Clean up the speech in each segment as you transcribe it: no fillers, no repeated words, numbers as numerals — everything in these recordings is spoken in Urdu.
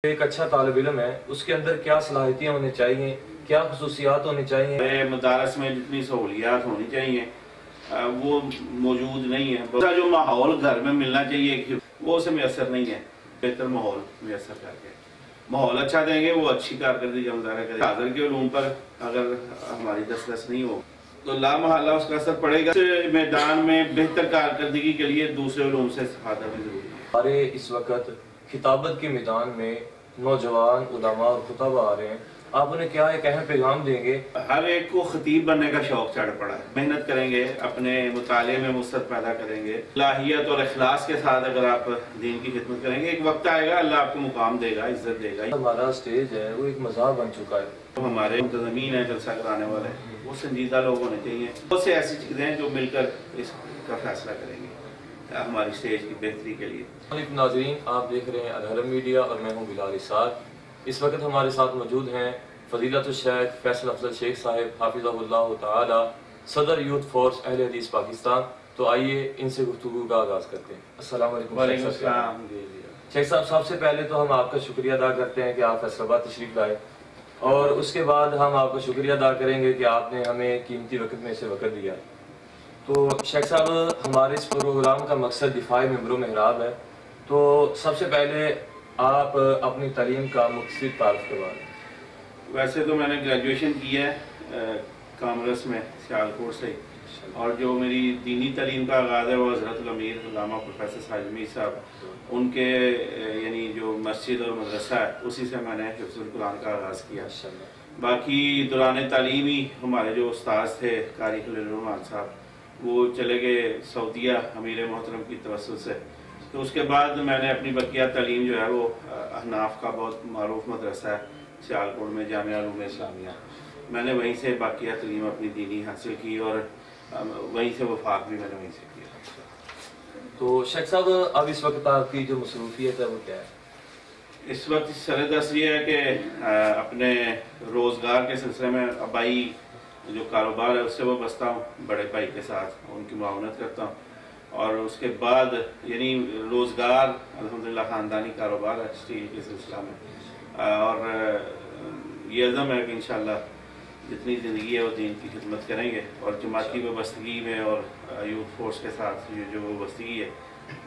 ایک اچھا طالب علم ہے اس کے اندر کیا صلاحیتیں ہونی چاہیے، کیا خصوصیات ہونی چاہیے؟ مدارس میں جتنی سہولیات ہونی چاہیے وہ موجود نہیں ہے۔ جو ماحول گھر میں ملنا چاہیے وہ اسے میسر نہیں ہے۔ بہتر ماحول میسر کر کے ماحول اچھا دیں گے وہ اچھی کارکردگی کا مظاہرہ کرے گا۔ حاضر کے علوم پر اگر ہماری دسترس نہیں ہو تو لا محالہ اس کا اثر پڑے گا۔ میدان میں بہتر کارکردگی کے لیے دوسرے علوم سے استفادہ بھی ضروری ہے۔ ہمارے اس وقت خطابت کے میدان میں نوجوان علماء اور خطباء آ رہے ہیں، آپ انہیں کیا ایک اہم پیغام دیں گے؟ ہر ایک کو خطیب بننے کا شوق چڑھ پڑا ہے۔ محنت کریں گے، اپنے مطالعے میں وسعت پیدا کریں گے، صلاحیت اور اخلاص کے ساتھ اگر آپ دین کی خدمت کریں گے، ایک وقت آئے گا اللہ آپ کو مقام دے گا، عزت دے گا۔ ہمارا سٹیج ہے وہ ایک مذاق بن چکا ہے۔ ہمارے منتظمین ہیں جلسہ کرانے والے وہ سنجیدہ لوگ ہونے چاہیے۔ بہت سے ایسی چیزیں ہیں جو مل کر اس کا فیصلہ کریں گے ہماری سٹیج کی بہتری کے لیے۔ علیکم ناظرین، آپ دیکھ رہے ہیں الحرم میڈیا اور میں ہوں بلال اسحاق۔ اس وقت ہمارے ساتھ موجود ہیں فضیلت الشیخ فیصل افضل شیخ صاحب حافظہ اللہ تعالی، صدر یوتھ فورس اہل حدیث پاکستان۔ تو آئیے ان سے گفتگو کا آغاز کرتے ہیں۔ السلام علیکم۔ وعلیکم السلام۔ شیخ صاحب، سب سے پہلے تو ہم آپ کا شکریہ ادا کرتے ہیں کہ آپ فیصل آباد تشریف لائے، اور اس کے بعد ہم آپ کا شکریہ ادا کریں گے کہ آپ نے ہمیں قیمتی وقت میں سے وقت دیا۔ تو شیخ صاحب، ہمارے اس پروگرام کا مقصد دفاع ممبر و محراب ہے، تو سب سے پہلے آپ اپنی تعلیم کا مختصر تعارف کروا دیں۔ ویسے تو میں نے گریجویشن کی ہے کامرس میں سیالکوٹ سے، اور جو میری دینی تعلیم کا آغاز ہے وہ حضرت الامیر علامہ پروفیسر ساجد میر صاحب ان کے یعنی جو مسجد اور مدرسہ ہے اسی سے میں نے حفظ القرآن کا آغاز کیا۔ باقی دوران تعلیمی ہمارے جو استاذ تھے قاری خلیل الرحمان صاحب وہ چلے گئے سعودیہ امیر محترم کی توسط سے، تو اس کے بعد میں نے اپنی بقیہ تعلیم جو ہے وہ احناف کا بہت معروف مدرسہ ہے سیالکوٹ میں جامعہ علوم اسلامیہ، میں نے وہیں سے باقیہ تعلیم اپنی دینی حاصل کی، اور وہیں سے وفاق بھی میں نے وہیں سے کیا۔ تو شیخ صاحب، اب اس وقت آپ کی جو مصروفیت ہے وہ کیا ہے؟ اس وقت سر دست یہ ہے کہ اپنے روزگار کے سلسلے میں آبائی جو کاروبار ہے اس سے وابستہ ہوں، بڑے بھائی کے ساتھ ان کی معاونت کرتا ہوں، اور اس کے بعد یعنی روزگار الحمدللہ خاندانی کاروبار ہے اسٹیل کے سلسلہ میں، اور یہ عزم ہے کہ انشاءاللہ جتنی زندگی ہے وہ دین کی خدمت کریں گے، اور جماعتی وابستگی میں اور یوتھ فورس کے ساتھ جو وابستگی ہے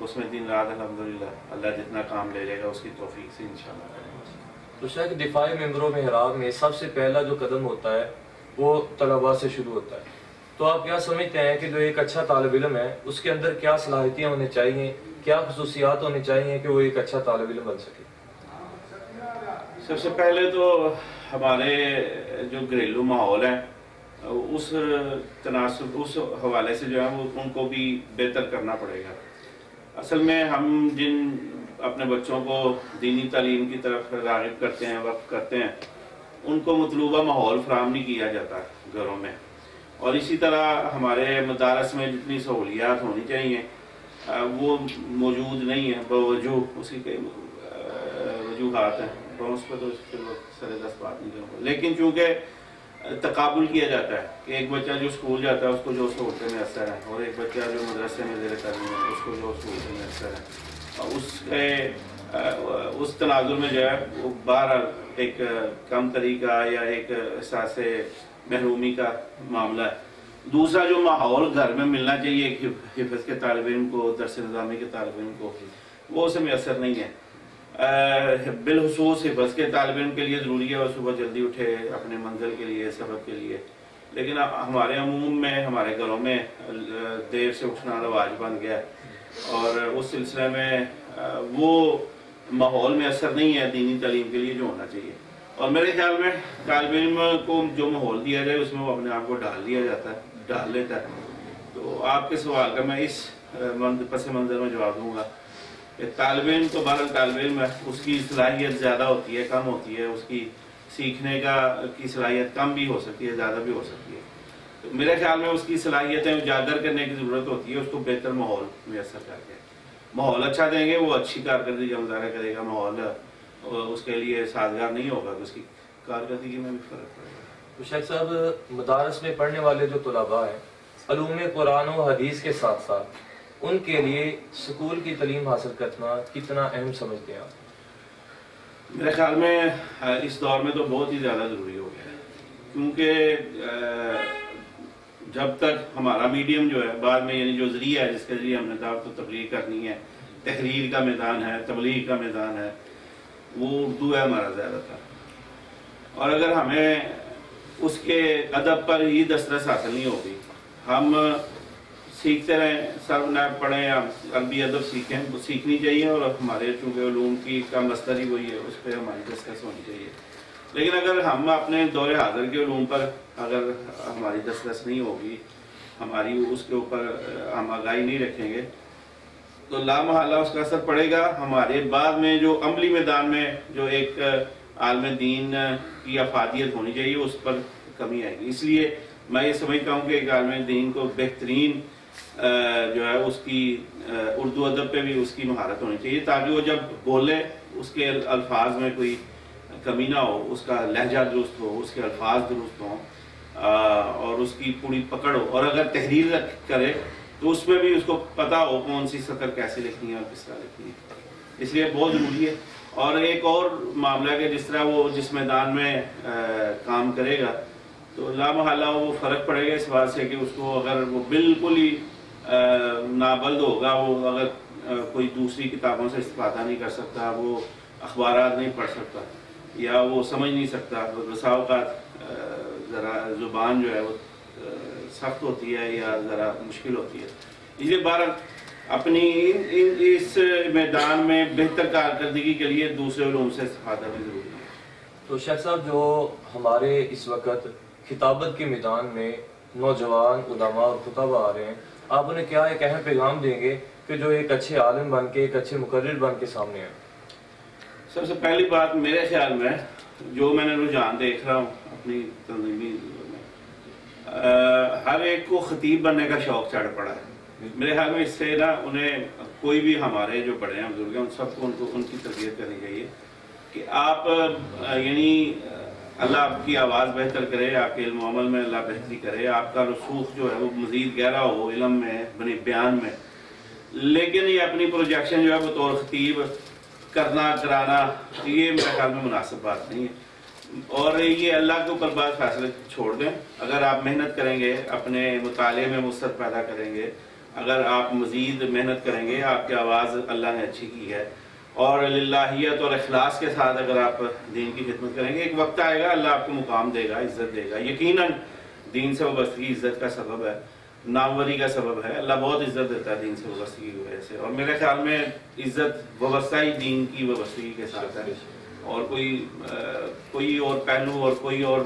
اس میں دن رات الحمدللہ اللہ جتنا کام لے لے گا اس کی توفیق سے انشاءاللہ کریں گے۔ تو شیخ، دفاع ممبر و محراب میں سب سے پہلا جو قدم ہوتا ہے وہ طلباء سے شروع ہوتا ہے، تو آپ کیا سمجھتے ہیں کہ جو ایک اچھا طالب علم ہے اس کے اندر کیا صلاحیتیں ہونی چاہیے، کیا خصوصیات ہونی چاہیے کہ وہ ایک اچھا طالب علم بن سکے؟ سب سے پہلے تو ہمارے جو گھریلو ماحول ہے اس تناسب اس حوالے سے جو ہے وہ ان کو بھی بہتر کرنا پڑے گا۔ اصل میں ہم جن اپنے بچوں کو دینی تعلیم کی طرف راغب کرتے ہیں، وقف کرتے ہیں، ان کو مطلوبہ ماحول فراہم نہیں کیا جاتا گھروں میں، اور اسی طرح ہمارے مدارس میں جتنی سہولیات ہونی چاہیے وہ موجود نہیں ہیں، باوجہ اس کی کئی وجوہات ہیں، تو اس پہ تو سر دست بات نہیں کروں، لیکن چونکہ تقابل کیا جاتا ہے کہ ایک بچہ جو اسکول جاتا ہے اس کو جو سہولتیں میسر ہیں، اور ایک بچہ جو مدرسے میں زیر تعلیم ہے اس کو جو سہولتیں میسر ہیں، اس تناظر میں جو ہے وہ بہرحال ایک کم طریقہ یا ایک احساس محرومی کا معاملہ ہے۔ دوسرا جو ماحول گھر میں ملنا چاہیے حفظ کے طالب علم کو، درس نظامی کے طالب علم کو، وہ اسے میسر نہیں ہے۔ بالخصوص حفظ کے طالب علم کے لیے ضروری ہے وہ صبح جلدی اٹھے اپنے منزل کے لیے، سبق کے لیے، لیکن ہمارے عموم میں ہمارے گھروں میں دیر سے اٹھنا رواج بن گیا ہے، اور اس سلسلے میں وہ ماحول میں اثر نہیں ہے دینی تعلیم کے لیے جو ہونا چاہیے، اور میرے خیال میں طالب علم کو جو ماحول دیا جائے اس میں وہ اپنے آپ کو ڈال لیتا ہے۔ تو آپ کے سوال کا میں اس پس منظر میں جواب دوں گا کہ طالب علم تو بہرحال طالب علم ہے، اس کی صلاحیت زیادہ ہوتی ہے کم ہوتی ہے، اس کی سیکھنے کی صلاحیت کم بھی ہو سکتی ہے زیادہ بھی ہو سکتی ہے، تو میرے خیال میں اس کی صلاحیتیں اجاگر کرنے کی ضرورت ہوتی ہے، اس کو بہتر ماحول میسر کر کے ماحول اچھا دیں گے وہ اچھی کارکردگی کا مظاہرہ کرے گا، ماحول اس کے لیے سازگار نہیں ہوگا تو اس کی کارکردگی میں بھی فرق پڑے گا۔ تو شیخ صاحب، مدارس میں پڑھنے والے جو طلباء ہیں علوم قرآن و حدیث کے ساتھ ساتھ ان کے لیے سکول کی تعلیم حاصل کرنا کتنا اہم سمجھتے ہیں آپ؟ میرے خیال میں اس دور میں تو بہت ہی زیادہ ضروری ہو گیا ہے، کیونکہ جب تک ہمارا میڈیم جو ہے بعد میں یعنی جو ذریعہ ہے جس کے ذریعے ہم نے دعوت و تبلیغ کرنی ہے، تحریر کا میدان ہے، تبلیغ کا میدان ہے، وہ اردو ہے ہمارا زیادہ تر، اور اگر ہمیں اس کے ادب پر ہی دسترس حاصل نہیں ہوگی، ہم سیکھتے رہیں، سب نائب پڑھیں یا عربی ادب سیکھیں، وہ سیکھنی چاہیے، اور ہمارے چونکہ علوم کا مصدر ہی وہی ہے، اس پہ ہماری دسترس ہونی چاہیے۔ لیکن اگر ہم اپنے دور حاضر کے علوم پر اگر ہماری دسترس نہیں ہوگی، ہماری اس کے اوپر ہم آگاہی نہیں رکھیں گے، تو لامحالہ اس کا اثر پڑے گا ہمارے بعد میں جو عملی میدان میں جو ایک عالم دین کی افادیت ہونی چاہیے اس پر کمی آئے گی۔ اس لیے میں یہ سمجھتا ہوں کہ ایک عالم دین کو بہترین جو ہے اس کی اردو ادب پہ بھی اس کی مہارت ہونی چاہیے، تاکہ وہ جب بولے اس کے الفاظ میں کوئی کمی نہ ہو، اس کا لہجہ درست ہو، اس کے الفاظ درست ہوں، اور اس کی پوری پکڑ ہو، اور اگر تحریر کرے تو اس میں بھی اس کو پتہ ہو کون سی سطر کیسے لکھنی ہے اور کس طرح لکھنی ہے۔ اس لیے بہت ضروری ہے۔ اور ایک اور معاملہ ہے کہ جس طرح وہ جس میدان میں کام کرے گا تو لامحالہ وہ فرق پڑے گا اس بات سے کہ اس کو اگر وہ بالکل ہی نابلد ہوگا، وہ اگر کوئی دوسری کتابوں سے استفادہ نہیں کر سکتا، وہ اخبارات نہیں پڑھ سکتا، یا وہ سمجھ نہیں سکتا، بسا اوقات ذرا زبان جو ہے وہ سخت ہوتی ہے یا ذرا مشکل ہوتی ہے۔ اس لیے بہرحال اپنی اس میدان میں بہتر کارکردگی کے لیے دوسرے علوم سے استفادہ بھی ضروری ہے۔ تو شیخ صاحب، جو ہمارے اس وقت خطابت کے میدان میں نوجوان علماء اور خطبہ آ رہے ہیں، آپ انہیں کیا ایک اہم پیغام دیں گے کہ جو ایک اچھے عالم بن کے، ایک اچھے مقرر بن کے سامنے آئیں؟ سب سے پہلی بات میرے خیال میں جو میں نے رجحان دیکھ رہا ہوں اپنی تنظیمی ہر ایک کو خطیب بننے کا شوق چڑھ پڑا ہے۔ میرے خیال میں اس سے نا انہیں کوئی بھی ہمارے جو بڑے ہیں بزرگ ہیں ان سب کو ان کی تربیت کرنی چاہیے کہ آپ یعنی اللہ آپ کی آواز بہتر کرے، آپ کے علم و عمل میں اللہ بہتری کرے، آپ کا رسوخ جو ہے وہ مزید گہرا ہو علم میں، بنی بیان میں، لیکن یہ اپنی پروجیکشن جو ہے بطور خطیب کرنا کرانا یہ میرے خیال میں مناسب بات نہیں ہے، اور یہ اللہ کے اوپر بات فیصلے چھوڑ دیں۔ اگر آپ محنت کریں گے، اپنے مطالعے میں وسعت پیدا کریں گے، اگر آپ مزید محنت کریں گے، آپ کی آواز اللہ نے اچھی کی ہے، اور للہیت اور اخلاص کے ساتھ اگر آپ دین کی خدمت کریں گے، ایک وقت آئے گا اللہ آپ کو مقام دے گا، عزت دے گا۔ یقیناً دین سے وابستگی عزت کا سبب ہے، ناموری کا سبب ہے، اللہ بہت عزت دیتا ہے دین سے وابستگی کی وجہ سے، اور میرے خیال میں عزت وابستہ ہی دین کی وابستگی کے ساتھ ہے، اور کوئی اور پہلو اور کوئی اور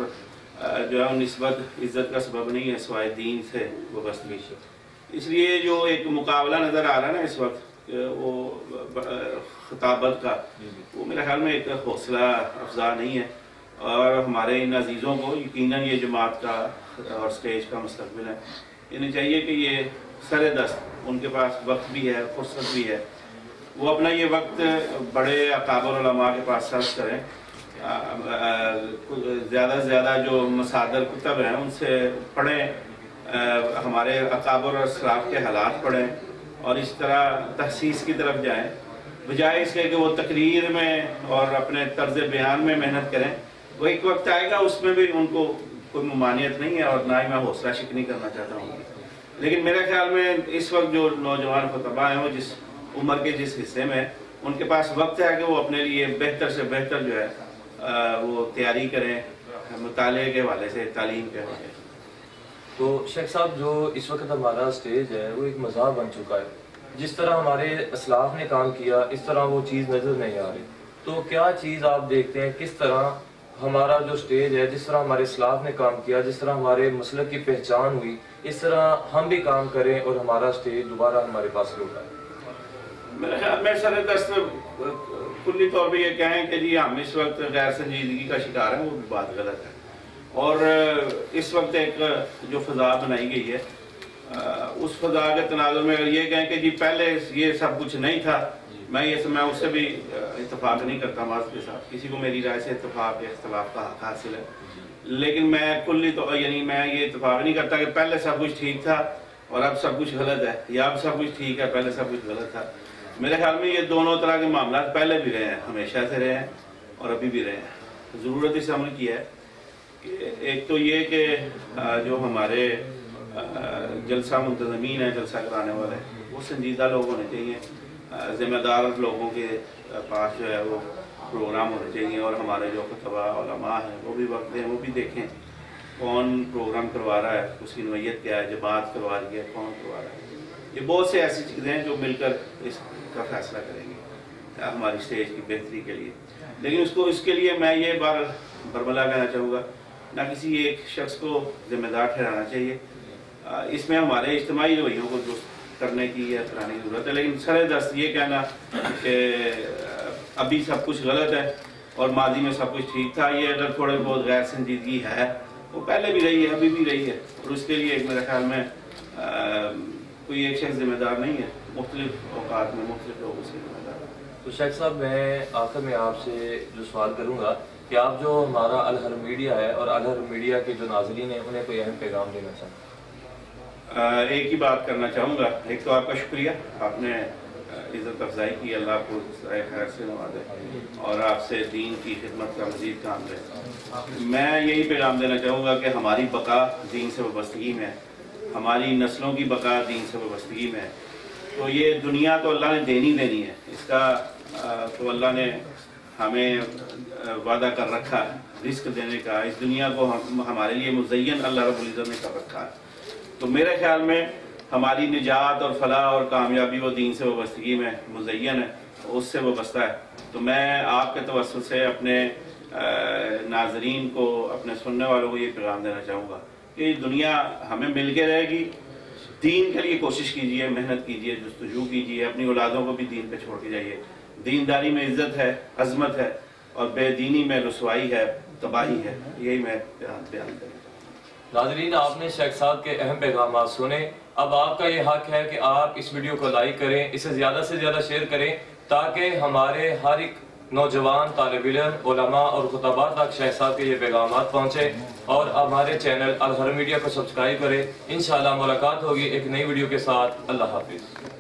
جو ہے نسبت عزت کا سبب نہیں ہے سوائے دین سے وابستگی۔ اس لیے جو ایک مقابلہ نظر آ رہا ہے نا اس وقت وہ خطابت کا، وہ میرے خیال میں ایک حوصلہ افزا نہیں ہے، اور ہمارے ان عزیزوں کو یقیناً یہ جماعت کا اور سٹیج کا مستقبل ہے، انہیں چاہیے کہ یہ سر دست، ان کے پاس وقت بھی ہے، فرصت بھی ہے، وہ اپنا یہ وقت بڑے اکابر علماء کے پاس صرف کریں، زیادہ سے زیادہ جو مصادر کتب ہیں ان سے پڑھیں، ہمارے اکابر اور اسلاف کے حالات پڑھیں، اور اس طرح تحسیس کی طرف جائیں، بجائے اس کے کہ وہ تقریر میں اور اپنے طرز بیان میں محنت کریں۔ وہ ایک وقت آئے گا اس میں بھی ان کو کوئی ممانعت نہیں ہے، اور نہ ہی میں حوصلہ شکنی کرنا چاہتا ہوں، لیکن میرے خیال میں اس وقت جو نوجوان خطبہ ہیں وہ جس عمر کے جس حصے میں ان کے پاس وقت ہے کہ وہ اپنے لیے بہتر سے بہتر جو ہے وہ تیاری کریں، مطالعے کے حوالے سے، تعلیم کے حوالے سے۔ تو شیخ صاحب، جو اس وقت ہمارا سٹیج ہے وہ ایک مذاق بن چکا ہے، جس طرح ہمارے اسلاف نے کام کیا اس طرح وہ چیز نظر نہیں آ رہی، تو کیا چیز آپ دیکھتے ہیں کس طرح ہمارا جو سٹیج ہے، جس طرح ہمارے اسلاف نے کام کیا، جس طرح ہمارے مسلک کی پہچان ہوئی، اس طرح ہم بھی کام کریں اور ہمارا سٹیج دوبارہ ہمارے پاس لوٹ آئے؟ میرے خیال میں سر دست کلی طور پہ یہ کہیں کہ جی ہم اس وقت غیر سنجیدگی کا شکار ہیں، وہ بات غلط ہے، اور اس وقت ایک جو فضا بنائی گئی ہے اس فضا کے تناظر میں اگر یہ کہیں کہ جی پہلے یہ سب کچھ نہیں تھا، میں اس سے بھی اتفاق نہیں کرتا معاذ کے ساتھ، کسی کو میری رائے سے اتفاق یا اختلاف کا حق حاصل ہے، لیکن میں کلی تو یعنی میں یہ اتفاق نہیں کرتا کہ پہلے سب کچھ ٹھیک تھا اور اب سب کچھ غلط ہے، یا اب سب کچھ ٹھیک ہے پہلے سب کچھ غلط تھا۔ میرے خیال میں یہ دونوں طرح کے معاملات پہلے بھی رہے ہیں، ہمیشہ سے رہے ہیں، اور ابھی بھی رہے ہیں. ضرورت اس عمل کی ہے کہ ایک تو یہ کہ جو ہمارے جلسہ منتظمین ہیں, جلسہ کرانے والے, وہ سنجیدہ لوگ ہونے چاہیے, ذمہ دار لوگوں کے پاس جو ہے وہ پروگرام ہونے چاہیے, اور ہمارے جو خطبہ علماء ہیں وہ بھی وقت دیں, وہ بھی دیکھیں کون پروگرام کروا رہا ہے, اس کی نوعیت کیا ہے, جماعت کروا رہی ہے, کون کروا رہا ہے. یہ بہت سے ایسی چیزیں ہیں جو مل کر اس کا فیصلہ کریں گے ہماری اسٹیج کی بہتری کے لیے. لیکن اس کے لیے میں یہ برملا کہنا چاہوں گا, نہ کسی ایک شخص کو ذمہ دار ٹھہرانا چاہیے. اس میں ہمارے اجتماعی رویوں کو درست کرنے کی یا کرانے کی ضرورت ہے, لیکن سر دست یہ کہنا کہ ابھی سب کچھ غلط ہے اور ماضی میں سب کچھ ٹھیک تھا, یہ اگر تھوڑے بہت غیر سنجیدگی ہے, وہ پہلے بھی رہی ہے, ابھی بھی رہی ہے, اور اس کے لیے ایک میرے خیال میں کوئی ایک شخص ذمہ دار نہیں ہے, مختلف اوقات میں مختلف لوگ اس کے ذمہ دار ہیں. تو شیخ صاحب, میں آخر میں آپ سے جو سوال کروں گا کہ آپ جو ہمارا الحرم میڈیا ہے اور الحرم میڈیا کے جو ناظرین ہیں انہیں کوئی اہم پیغام دینا چاہتے ہیں؟ ایک ہی بات کرنا چاہوں گا. ایک تو آپ کا شکریہ, آپ نے عزت افزائی کی, اللہ آپ کو خیر سے نوازے اور آپ سے دین کی خدمت کا مزید کام دے. میں یہی پیغام دینا چاہوں گا کہ ہماری بقا دین سے وابستگی میں ہے, ہماری نسلوں کی بقا دین سے وابستگی میں ہے. تو یہ دنیا تو اللہ نے دینی ہے, اس کا تو اللہ نے ہمیں وعدہ کر رکھا ہے رزق دینے کا. اس دنیا کو ہمارے لیے مزین اللہ رب العزت نے کر رکھا ہے. تو میرے خیال میں ہماری نجات اور فلاح اور کامیابی وہ دین سے وابستگی میں مزین ہے, اس سے وابستہ ہے. تو میں آپ کے توسل سے اپنے ناظرین کو, اپنے سننے والوں کو یہ پیغام دینا چاہوں گا کہ دنیا ہمیں مل کے رہے گی. دین کے لیے کوشش کیجئے, محنت کیجئے, جستجو کیجئے, اپنی اولادوں کو بھی دین پہ چھوڑ کے جائیے. دینداری میں عزت ہے, عظمت ہے, اور بے دینی میں رسوائی ہے, تباہی ہے. یہی میں بیان کرنا چاہوں گا. ناظرین, آپ نے شیخ صاحب کے اہم پیغامات سنے. اب آپ کا یہ حق ہے کہ آپ اس ویڈیو کو لائک کریں, اسے زیادہ سے زیادہ شیئر کریں, تاکہ ہمارے ہر ایک نوجوان طالب علم, علماء اور خطباء تک شیخ صاحب کے یہ پیغامات پہنچے. اور ہمارے چینل الحرم میڈیا کو سبسکرائب کریں. انشاءاللہ ملاقات ہوگی ایک نئی ویڈیو کے ساتھ. اللہ حافظ.